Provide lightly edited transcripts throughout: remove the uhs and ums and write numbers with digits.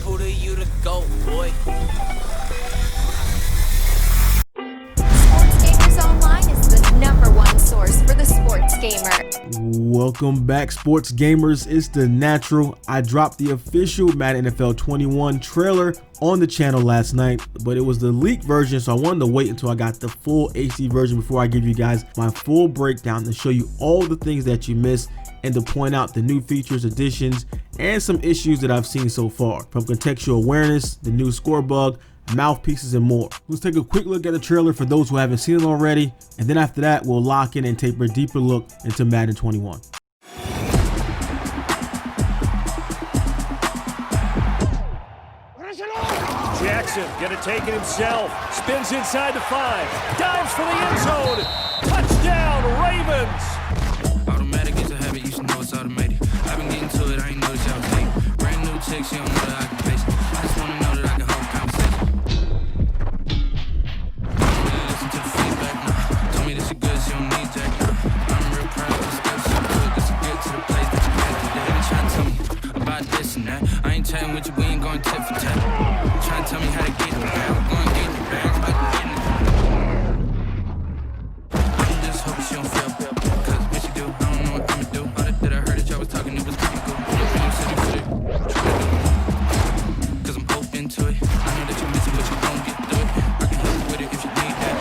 Who do you to go, boy? Sports Gamers Online is the #1 source for the sports gamer. Welcome back, sports gamers. It's the Natural. I dropped the official Madden NFL 21 trailer on the channel last night, but it was the leaked version, so I wanted to wait until I got the full HD version before I give you guys my full breakdown to show you all the things that you missed and to point out the new features, additions, and some issues that I've seen so far, from contextual awareness, the new score bug, mouthpieces, and more. Let's take a quick look at the trailer for those who haven't seen it already, and then after that we'll lock in and take a deeper look into Madden 21. Jackson gonna take it himself, spins inside the 5, dives for the end zone, touchdown Ravens! Automatic is a habit, you should know it's automated. I've been getting to it, I ain't noticed y'all was late. Brand new chick, she don't know the occupation. I just wanna know that I can hold a conversation. Really listen to the feedback now. Told me that she good, she don't need Jack now. I'm real proud of the stuff she put. This is good to the place that you had today. They try to tell me about this and that. I ain't chatting with you, we ain't going tit for tat. Trying to tell me how to get the bag. I'm going to get the bag, I'm about to get it. I'm just hoping she don't feel. Cause when she do, I don't know what I'ma do. All that I heard that y'all was talking, it was pretty cool. Cause I'm open to it. I know that you miss it, but you gon' get through it. I can help you with it if you need that.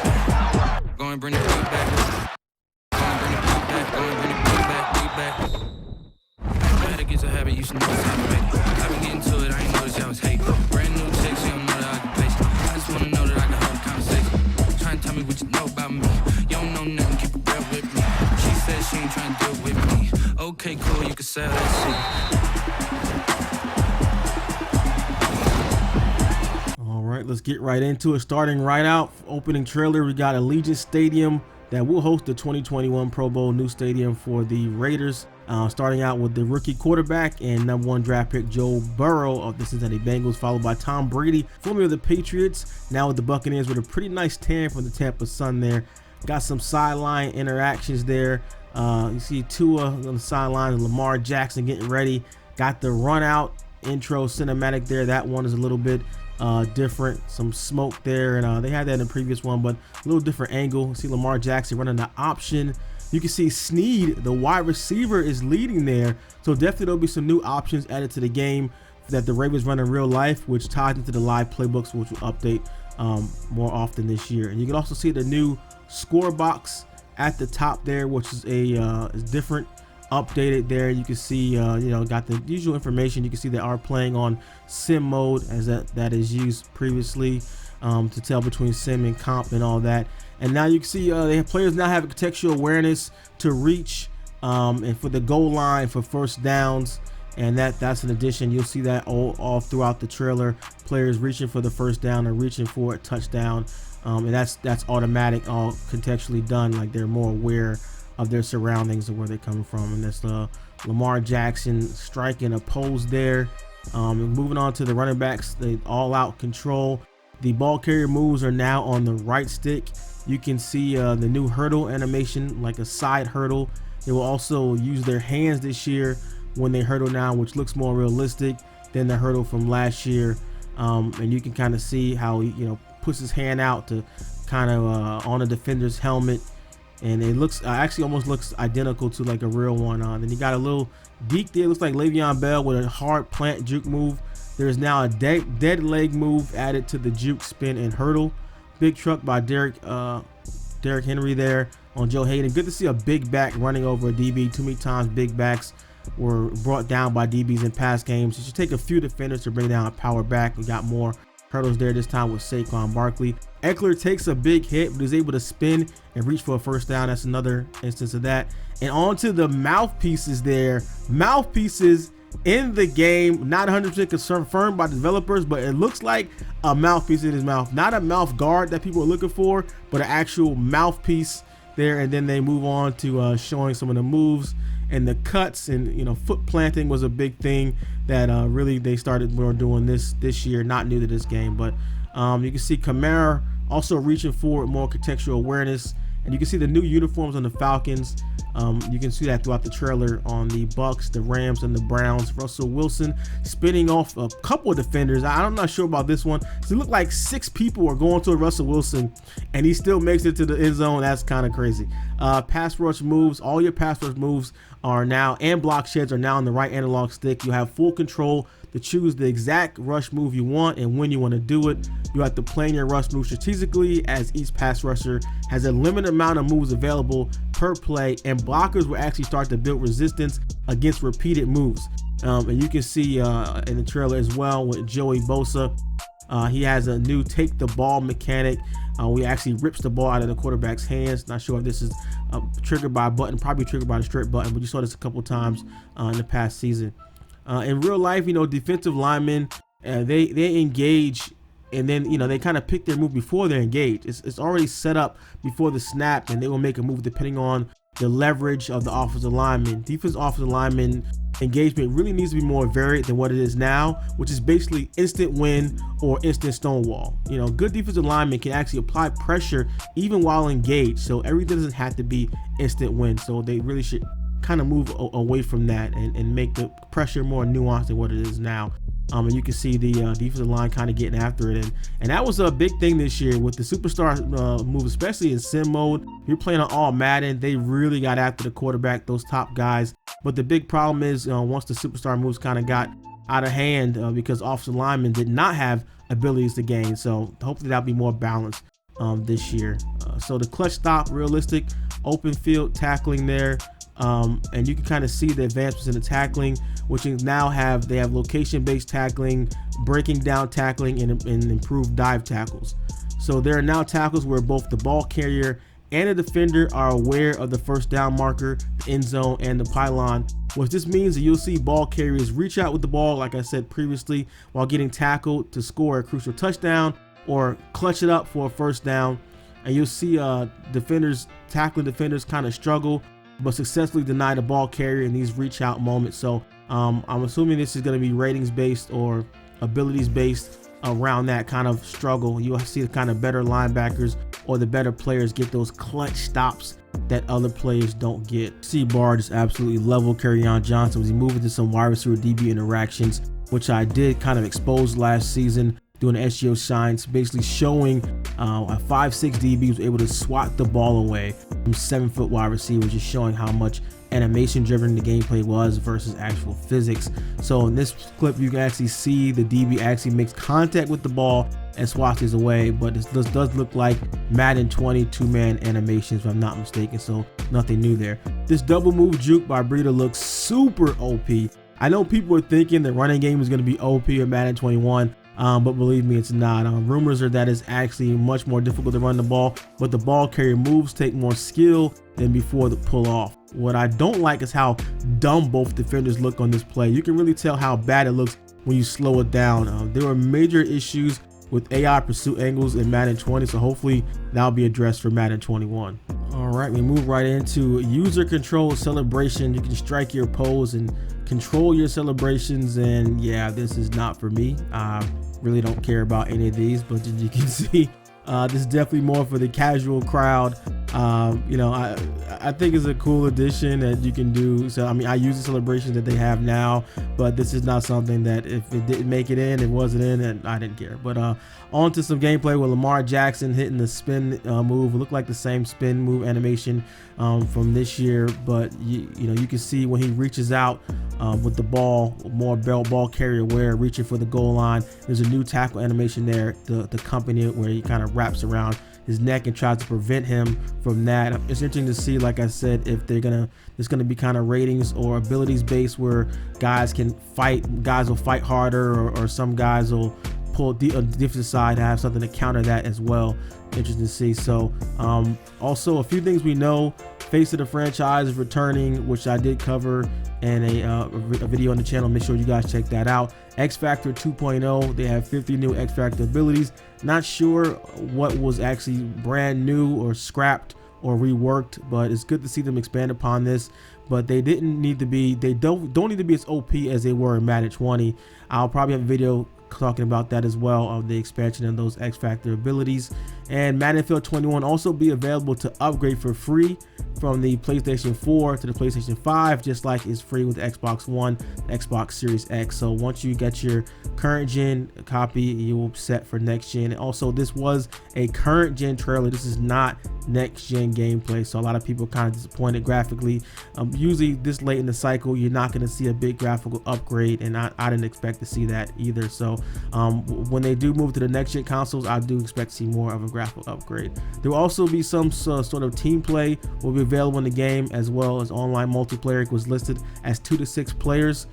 Go and bring the beat back. Go and bring the beat back. Go and bring the beat back. Automatic is a habit, you should know it's automated. I've been getting to it, I ain't noticed y'all was hate. Brand new chick, she don't know the occupation. I just wanna know that I can hold a conversation. Try and tell me what you know about me. You don't know nothing, keep it real with me. She said she ain't trying to deal with me. Okay, cool, you can sell that shit. All right, let's get right into it. Starting right out, opening trailer, we got Allegiant Stadium that will host the 2021 Pro Bowl, new stadium for the Raiders. Starting out with the rookie quarterback and #1 draft pick Joe Burrow of the Cincinnati Bengals, followed by Tom Brady, formerly of the Patriots, now with the Buccaneers, with a pretty nice tan from the Tampa Sun there. Got some sideline interactions there. You see Tua on the sideline and Lamar Jackson getting ready. Got the run out intro cinematic there. That one is a little bit different. Some smoke there, and they had that in the previous one, but a little different angle. See Lamar Jackson running the option. You can see Snead, the wide receiver, is leading there. So definitely there'll be some new options added to the game that the Ravens run in real life, which ties into the live playbooks, which will update more often this year. And you can also see the new score box at the top there, which is a is different, updated there. You can see got the usual information. You can see they are playing on sim mode, as that is used previously to tell between sim and comp and all that. And now you can see they have players now have contextual awareness to reach and for the goal line for first downs, and that's an addition. You'll see that all throughout the trailer, players reaching for the first down or reaching for a touchdown, and that's automatic, all contextually done, like they're more aware of their surroundings and where they're coming from. And that's Lamar Jackson striking a pose there. Moving on to the running backs, the all-out control. The ball carrier moves are now on the right stick. You can see the new hurdle animation, like a side hurdle. They will also use their hands this year when they hurdle now, which looks more realistic than the hurdle from last year. And you can kind of see how he puts his hand out to kind of on a defender's helmet, and it looks actually almost looks identical to like a real one. Then you got a little deke there, looks like Le'Veon Bell with a hard plant juke move. There is now a dead leg move added to the juke, spin, and hurdle. Big truck by Derrick Henry there on Joe Hayden. Good to see a big back running over a DB. Too many times big backs were brought down by DBs in past games. It should take a few defenders to bring down a power back. We got more hurdles there this time with Saquon Barkley. Eckler takes a big hit, but is able to spin and reach for a first down. That's another instance of that. And on to the mouthpieces there. Mouthpieces in the game, not 100% confirmed by developers, but it looks like a mouthpiece in his mouth. Not a mouth guard that people are looking for, but an actual mouthpiece there. And then they move on to showing some of the moves and the cuts, and foot planting was a big thing that really they started more doing this year, not new to this game. But you can see Kamara also reaching forward, more contextual awareness, And you can see the new uniforms on the Falcons. You can see that throughout the trailer on the Bucks, the Rams, and the Browns. Russell Wilson spinning off a couple of defenders. I'm not sure about this one. So it looked like 6 people are going to Russell Wilson, and he still makes it to the end zone. That's kind of crazy. Pass rush moves. All your pass rush moves are now, and block sheds are now on the right analog stick. You have full control to choose the exact rush move you want and when you want to do it. You have to plan your rush move strategically, as each pass rusher has a limited amount of moves available per play, and blockers will actually start to build resistance against repeated moves. And you can see in the trailer as well with Joey Bosa, he has a new take the ball mechanic. We actually rips the ball out of the quarterback's hands. Not sure if this is triggered by a button, probably triggered by the straight button, but you saw this a couple times in the past season. In real life, you know, defensive linemen, they engage, and then, you know, they kind of pick their move before they're engaged. It's already set up before the snap, and they will make a move depending on the leverage of the offensive lineman. Defensive offensive lineman engagement really needs to be more varied than what it is now, which is basically instant win or instant stonewall. You know, good defensive linemen can actually apply pressure even while engaged, so everything doesn't have to be instant win. So they really should kind of move away from that and make the pressure more nuanced than what it is now. And you can see the defensive line kind of getting after it, and that was a big thing this year with the superstar move, especially in sim mode. You're playing on all Madden, they really got after the quarterback, those top guys. But the big problem is once the superstar moves kind of got out of hand, because offensive linemen did not have abilities to gain. So hopefully that'll be more balanced this year. So the clutch stop, realistic open field tackling there. And you can kind of see the advancements in the tackling, which now have location-based tackling, breaking down tackling, and improved dive tackles. So there are now tackles where both the ball carrier and the defender are aware of the first down marker, the end zone, and the pylon. What this means is you'll see ball carriers reach out with the ball, like I said previously, while getting tackled to score a crucial touchdown or clutch it up for a first down. And you'll see defenders tackling defenders kind of struggle, but successfully deny the ball carrier in these reach out moments. So I'm assuming this is going to be ratings based or abilities based around that kind of struggle. You'll see the kind of better linebackers or the better players get those clutch stops that other players don't get. See Bard just absolutely level Kerryon Johnson as he moved into some wide receiver DB interactions, which I did kind of expose last season doing SGO Shines, basically showing a 5'6" DB was able to swat the ball away from 7-foot wide receivers, just showing how much animation driven the gameplay was versus actual physics. So in this clip, you can actually see the DB actually makes contact with the ball and swats it away, but this does look like Madden 20 2-man animations, if I'm not mistaken, so nothing new there. This double move juke by Breida looks super OP. I know people are thinking the running game is going to be OP in Madden 21, but believe me, it's not. Rumors are that it's actually much more difficult to run the ball, but the ball carrier moves take more skill than before the pull off. What I don't like is how dumb both defenders look on this play. You can really tell how bad it looks when you slow it down. There were major issues with AI pursuit angles in Madden 20, so hopefully that'll be addressed for Madden 21. All right, we move right into user control celebration. You can strike your pose and control your celebrations, and yeah, this is not for me. I really don't care about any of these, but as you can see, this is definitely more for the casual crowd. You know, I think it's a cool addition that you can do. So I mean, I use the celebrations that they have now, but this is not something that if it didn't make it in, it wasn't in, and I didn't care. But on to some gameplay with Lamar Jackson hitting the spin move. It looked like the same spin move animation from this year, but you know, you can see when he reaches out with the ball, more ball carrier wear, reaching for the goal line. There's a new tackle animation there, the company where he kind of wraps around his neck and tries to prevent him from that. It's interesting to see, like I said, if there's gonna be kind of ratings or abilities based where guys will fight harder, or some guys will pull the defensive side to have something to counter that as well. Interesting to see. So also a few things we know. Face of the franchise is returning, which I did cover in a video on the channel. Make sure you guys check that out. X Factor 2.0, they have 50 new X Factor abilities. Not sure what was actually brand new or scrapped or reworked, but it's good to see them expand upon this. But they don't need to be as OP as they were in Madden 20. I'll probably have a video talking about that as well, of the expansion of those X Factor abilities. And Madden NFL 21 also be available to upgrade for free from the PlayStation 4 to the PlayStation 5, just like it's free with the Xbox One, Xbox Series X. So once you get your current gen copy, you will be set for next gen. And also, this was a current gen trailer. This is not next gen gameplay, so a lot of people kind of disappointed graphically. Usually this late in the cycle, you're not going to see a big graphical upgrade, and I didn't expect to see that either. So when they do move to the next gen consoles, I do expect to see more of a graphical upgrade. There will also be some sort of team play will be available in the game, as well as online multiplayer. It was listed as 2 to 6 players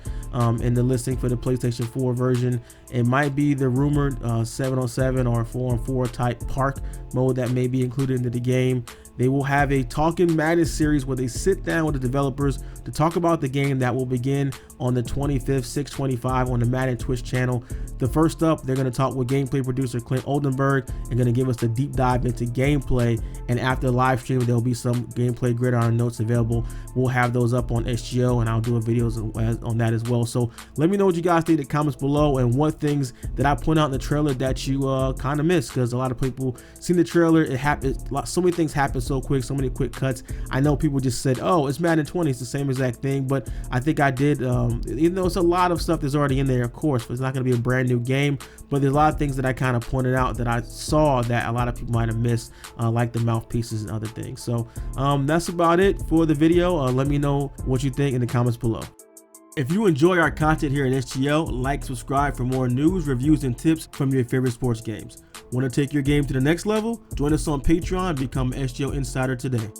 in the listing for the PlayStation 4 version. It might be the rumored 7-on-7 or 4-on-4 type park mode that may be included into the game. They will have a Talking Madden series where they sit down with the developers to talk about the game that will begin on the 25th, 6/25 on the Madden Twitch channel. The first up, they're going to talk with gameplay producer Clint Oldenburg and going to give us a deep dive into gameplay. And after the live stream, there will be some gameplay gridiron notes available. We'll have those up on SGO, and I'll do a videos on that as well. So let me know what you guys think in the comments below, and what things that I point out in the trailer that you kind of missed, because a lot of people seen the trailer. It happened, so many things happen so quick, so many quick cuts. I know people just said, oh, it's Madden 20, it's the same exact thing, but I think I did, even though it's a lot of stuff that's already in there, of course, but it's not going to be a brand new game. But there's a lot of things that I kind of pointed out that I saw that a lot of people might have missed, like the mouthpieces and other things. So that's about it for the video. Let me know what you think in the comments below. If you enjoy our content here at SGL, like, subscribe for more news, reviews, and tips from your favorite sports games. Want to take your game to the next level? Join us on Patreon and become SGL Insider today.